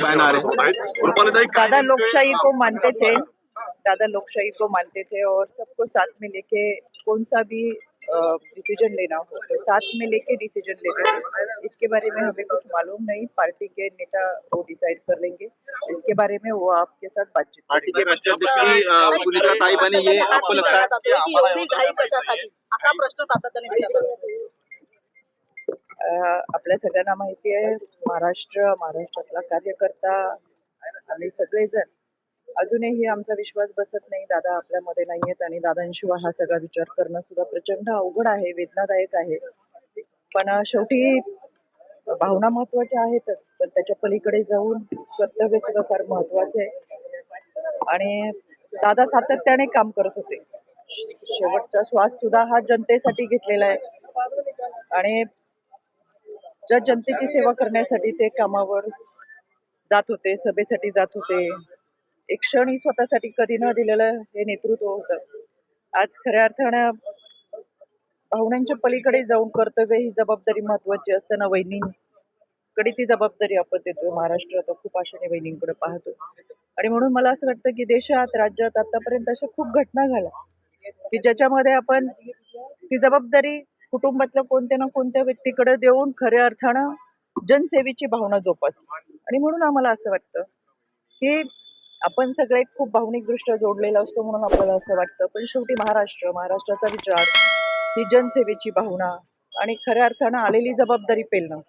Banner है। दादा लोकशाही को मानते थे, दादा लोकशाही को मानते थे और सबको साथ में लेके कौन सा भी डिसीजन लेना हो तो साथ में लेके डिसीजन लेते थे। इसके बारे में हमें कुछ मालूम नहीं, पार्टी के नेता वो डिसाइड कर लेंगे। इसके बारे में वो आपके साथ बातचीत पार्टी के राष्ट्रीय अध्यक्ष की सुनीता ताई बनी, ये आपको लगता है की एवढी घाई कशासाठी असा प्रश्न सातत्याने विचारला जातो? आपल्या सगळ्यांना माहिती आहे, महाराष्ट्रातला कार्यकर्ता आम्ही सगळेजण अजूनही आमचा विश्वास बसत नाही, दादा आपल्यामध्ये नाहीयेत आणि दादांशिवाय हा सगळा विचार करणं सुद्धा प्रचंड अवघड आहे, वेदनादायक आहे. पण शेवटी भावना महत्वाच्या आहेतच, पण त्याच्या पलीकडे जाऊन कर्तव्य सुद्धा फार महत्वाचे आहे. आणि दादा सातत्याने काम करत होते. शेवटचा श्वास सुद्धा हा जनतेसाठी घेतलेला आहे आणि ज्या जनतेची सेवा करण्यासाठी ते कामावर जात होते, सभेसाठी जात होते. एक क्षणही स्वतःसाठी कधी न दिलेलं हे नेतृत्व होतं. आज खऱ्या अर्थानं भावनांच्या पलीकडे जाऊन कर्तव्य ही जबाबदारी महत्वाची असताना वहिनींकडे ती जबाबदारी आपण देतोय. महाराष्ट्र आता खूप आशेने वहिनींकडे पाहतो आणि म्हणून मला असं वाटतं की देशात राज्यात आतापर्यंत अशा खूप घटना झाल्या की ज्याच्यामध्ये आपण ती जबाबदारी कुटुंबातल्या कोणत्या ना कोणत्या व्यक्तीकडे देऊन खऱ्या अर्थानं जनसेवेची भावना जोपासली. आणि म्हणून आम्हाला असं वाटतं की आपण सगळे खूप भावनिकदृष्ट्या जोडलेला असतो म्हणून आपल्याला असं वाटतं, पण शेवटी महाराष्ट्राचा विचार, ही जनसेवेची भावना आणि खऱ्या अर्थानं आलेली जबाबदारी पेलणं,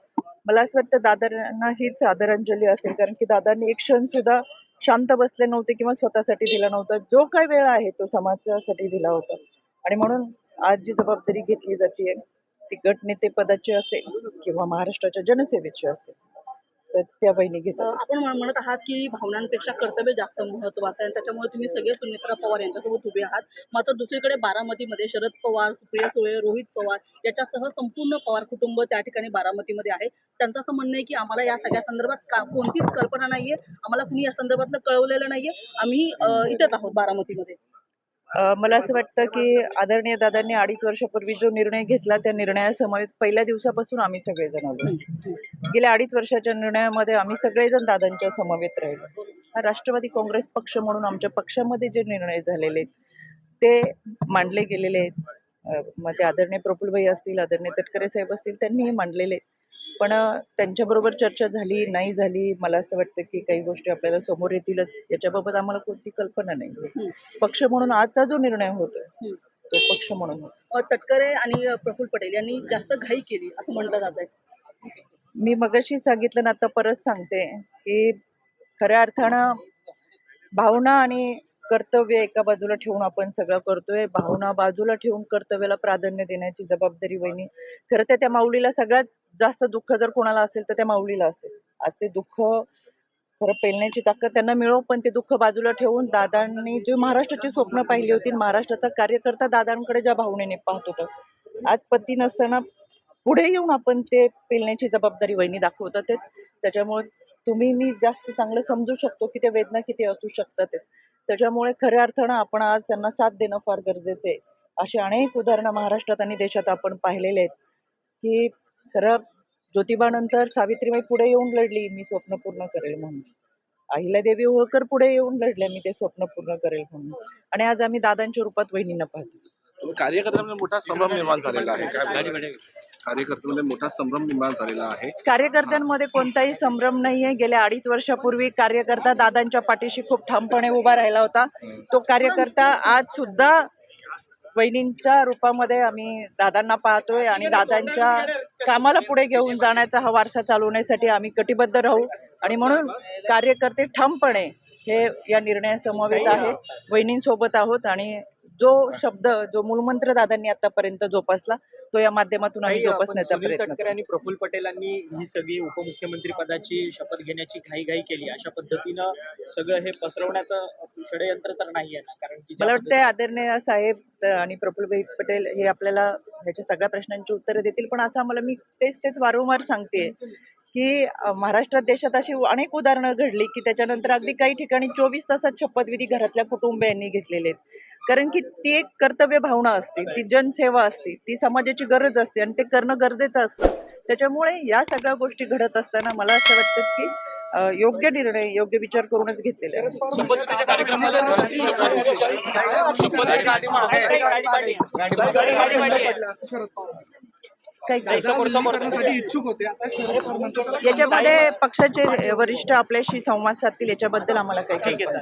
मला असं वाटतं दादांना हीच आदरांजली असेल. कारण की दादांनी एक क्षण सुद्धा शांत बसले नव्हते किंवा स्वतःसाठी दिला नव्हता. जो काही वेळ आहे तो समाजासाठी दिला होता आणि म्हणून आज जी जबाबदारी घेतली जाते ती गटनेते पदाची असेल किंवा महाराष्ट्राच्या जनसेवेची असेल तर त्या बहिणी घेतात. आपण म्हणत आहात की भावनांपेक्षा कर्तव्य जास्त महत्वाचं आहे, त्याच्यामुळे तुम्ही सगळे सुनेत्रा पवार यांच्यासोबत उभे आहात. मात्र दुसरीकडे बारामतीमध्ये शरद पवार, सुप्रिया सुळे, रोहित पवार याच्यासह संपूर्ण पवार कुटुंब त्या ठिकाणी बारामतीमध्ये आहे. त्यांचं असं म्हणणं आहे की आम्हाला या सगळ्या संदर्भात कोणतीच कल्पना नाहीये, आम्हाला कुणी या संदर्भातलं कळवलेलं नाहीये, आम्ही इथेच आहोत बारामतीमध्ये. मला असं वाटतं की आदरणीय दादांनी 2.5 वर्षापूर्वी जो निर्णय घेतला त्या निर्णयासमवेत पहिल्या दिवसापासून आम्ही सगळेजण आलो. गेल्या 2.5 वर्षाच्या निर्णयामध्ये आम्ही सगळेजण दादांच्या समवेत राहिलो. हा राष्ट्रवादी काँग्रेस पक्ष म्हणून आमच्या पक्षामध्ये जे निर्णय झालेले ते मांडले गेलेले आहेत. मग ते आदरणीय प्रफुल्लभाई असतील, आदरणीय तटकरे साहेब असतील, त्यांनीही मांडलेले. पण त्यांच्याबरोबर चर्चा झाली नाही झाली, मला असं वाटतं की काही गोष्टी आपल्याला समोर येतीलच, याच्याबाबत आम्हाला कोणती कल्पना नाही. पक्ष म्हणून आजचा जो निर्णय होतोय तो पक्ष म्हणून तटकरे आणि प्रफुल्ल पटेल यांनी जास्त घाई केली असं म्हटलं जात आहे. मी मगाशी सांगितलं ना, आता परत सांगते की खऱ्या अर्थानं भावना आणि कर्तव्य एका बाजूला ठेवून आपण सगळं करतोय. भावना बाजूला ठेवून कर्तव्याला प्राधान्य देण्याची जबाबदारी वहिनी. खरं तर त्या माऊलीला सगळ्यात जास्त दुःख जर कोणाला असेल तर त्या माऊलीला असेल. आज ते दुःख खरं पेलण्याची ताकद त्यांना मिळो, पण ते दुःख बाजूला ठेवून दादांनी जी महाराष्ट्राची स्वप्न पाहिली होती, महाराष्ट्राचा कार्यकर्ता दादांकडे ज्या भावनेने पाहत होतं, आज पती नसताना पुढे येऊन आपण ते पेलण्याची जबाबदारी वहिनी दाखवतात. त्याच्यामुळे तुम्ही मी जास्त चांगलं समजू शकतो की त्या वेदना किती असू शकतात. त्याच्यामुळे खऱ्या अर्थानं आपण आज त्यांना साथ देणं फार गरजेचं आहे. अशी अनेक उदाहरणं महाराष्ट्रात आणि देशात आपण पाहिलेले आहेत की खरं ज्योतिबानंतर सावित्रीबाई पुढे येऊन लढली, मी स्वप्न पूर्ण करेल म्हणून. अहिल्यादेवी होळकर पुढे येऊन लढल्या, मी ते स्वप्न पूर्ण करेल म्हणून. आणि आज आम्ही दादांच्या रूपात वहिनींना पाहतो. कार्यकर्त्यांमध्ये मोठा संभ्रम निर्माण झालेला आहे. कार्यकर्त्यांमध्ये मोठा संभ्रम निर्माण झालेला आहे. कार्यकर्त्यांमध्ये कोणताही संभ्रम नाहीये. गेल्या 2.5 वर्षापूर्वी कार्यकर्ता दादांच्या पाठीशी खूप ठामपणे उभा राहिला होता. तो कार्यकर्ता आज सुद्धा वहिनींच्या रूपामध्ये आम्ही दादांना पाहतोय आणि दादांच्या कामाला पुढे घेऊन जाण्याचा हा वारसा चालवण्यासाठी आम्ही कटिबद्ध राहू. आणि म्हणून कार्यकर्ते ठामपणे हे या निर्णयासमवेत आहेत, वहिनींसोबत आहोत आणि जो शब्द, जो मूलमंत्र दादांनी आतापर्यंत जोपासला तो या माध्यमातून आम्ही जोपासण्याचा प्रयत्न तटकरे आणि प्रफुल्ल पटेलांनी ही सगळी उपमुख्यमंत्री पदाची शपथ घेण्याची घाई केली. अशा पद्धतीनं सगळं हे पसरवण्याचं षडयंत्र तर नाही आहे ना? कारण की मला वाटतं आदरणीय साहेब आणि प्रफुल्लभाई पटेल हे आपल्याला ह्याच्या सगळ्या प्रश्नांची उत्तरं देतील. पण असं मला मी तेच वारंवार सांगते की महाराष्ट्रात देशात अशी अनेक उदाहरणं घडली की त्याच्यानंतर अगदी काही ठिकाणी 24 तासात शपथविधी घरातल्या कुटुंबियांनी घेतलेले आहेत. कारण की ती एक कर्तव्य भावना असते, ती जनसेवा असते, ती समाजाची गरज असते आणि ते करणं गरजेचं असतं. त्याच्यामुळे या सगळ्या गोष्टी घडत असताना मला असं वाटतं की योग्य निर्णय, योग्य विचार करूनच घेतलेले आहे. शपथविधीच्या कार्यक्रमाला काही इच्छुक होते. आता शरद पवार म्हणतात याच्यामध्ये पक्षाचे वरिष्ठ आपल्याशी संवाद साधतील, याच्याबद्दल आम्हाला काही ठीक आहे.